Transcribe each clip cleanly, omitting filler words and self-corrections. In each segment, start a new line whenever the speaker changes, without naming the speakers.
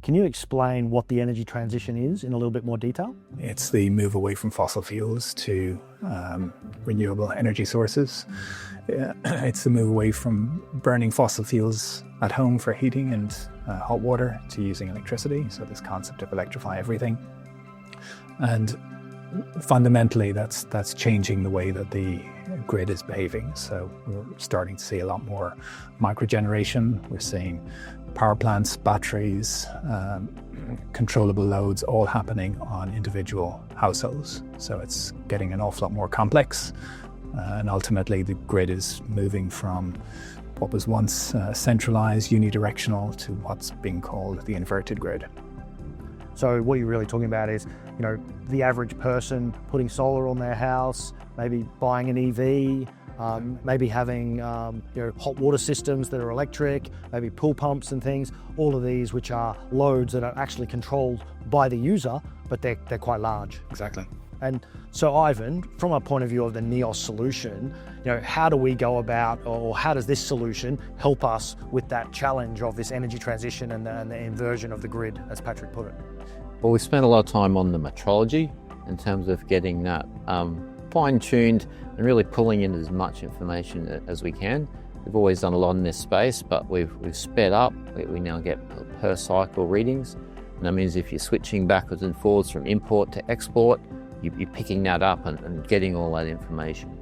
Can you explain what the energy transition is in a little bit more detail?
It's the move away from fossil fuels to renewable energy sources. It's the move away from burning fossil fuels at home for heating and hot water to using electricity. So this concept of electrify everything. And fundamentally, that's changing the way that the grid is behaving. So we're starting to see a lot more microgeneration. We're seeing power plants, batteries, controllable loads all happening on individual households. So it's getting an awful lot more complex. And ultimately, the grid is moving from what was once centralized, unidirectional, to what's being called the inverted grid.
So what you're really talking about is, the average person putting solar on their house, maybe buying an EV, maybe having hot water systems that are electric, maybe pool pumps and things, all of these which are loads that are actually controlled by the user, but they're quite large.
Exactly.
And so Ivan, from a point of view of the NEOS solution, how do we go about, or how does this solution help us with that challenge of this energy transition and the inversion of the grid, as Patrick put it?
Well, we spent a lot of time on the metrology in terms of getting that fine-tuned and really pulling in as much information as we can. We've always done a lot in this space, but we've sped up. We now get per cycle readings. And that means if you're switching backwards and forwards from import to export, you're picking that up and getting all that information.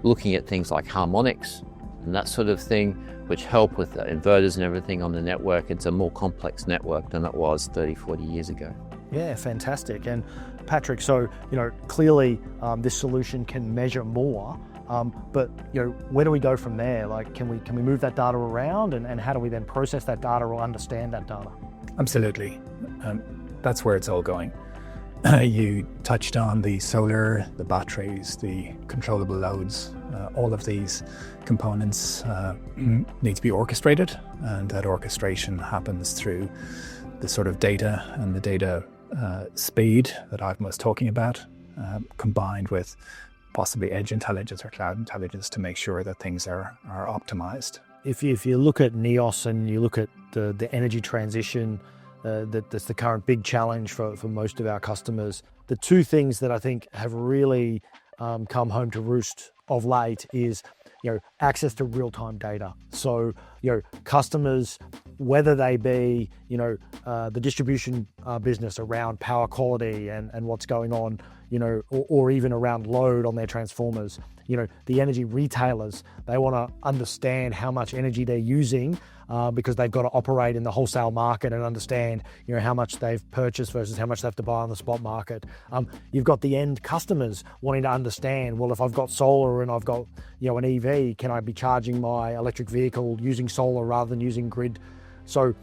Looking at things like harmonics and that sort of thing, which help with the inverters and everything on the network. It's a more complex network than it was 30, 40 years ago.
Yeah, fantastic. And Patrick, so clearly this solution can measure more, but where do we go from there? Like, can we move that data around, and how do we then process that data or understand that data?
Absolutely. That's where it's all going. You touched on the solar, the batteries, the controllable loads. All of these components need to be orchestrated, and that orchestration happens through the sort of data and the data speed that Ivan was talking about, combined with possibly edge intelligence or cloud intelligence to make sure that things are optimized.
If you look at NEOS and you look at the energy transition, that's the current big challenge for most of our customers. The two things that I think have really come home to roost of late is access to real-time data. So customers, whether they be the distribution business around power quality and what's going on, or even around load on their transformers, the energy retailers, they want to understand how much energy they're using because they've got to operate in the wholesale market and understand how much they've purchased versus how much they have to buy on the spot market. You've got the end customers wanting to understand, well, if I've got solar and I've got an EV, can I be charging my electric vehicle using solar rather than using grid? So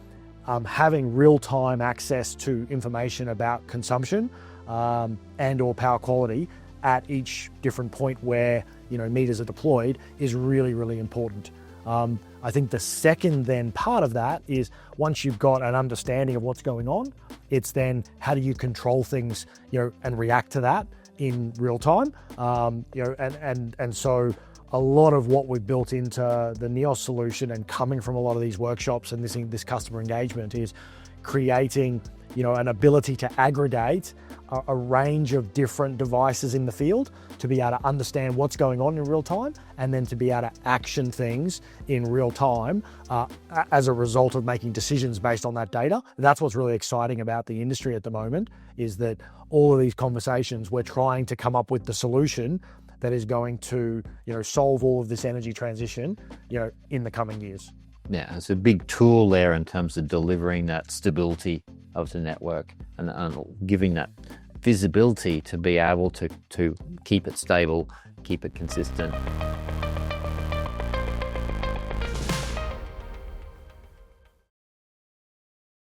having real-time access to information about consumption and or power quality at each different point where meters are deployed is really, really important. I think the second then part of that is once you've got an understanding of what's going on, it's then how do you control things, and react to that in real time. And so a lot of what we've built into the NEOS solution and coming from a lot of these workshops and this customer engagement is creating, an ability to aggregate a range of different devices in the field to be able to understand what's going on in real time, and then to be able to action things in real time as a result of making decisions based on that data. That's what's really exciting about the industry at the moment, is that all of these conversations, we're trying to come up with the solution that is going to, solve all of this energy transition, in the coming years.
Yeah, it's a big tool there in terms of delivering that stability of the network and giving that visibility to be able to keep it stable, keep it consistent.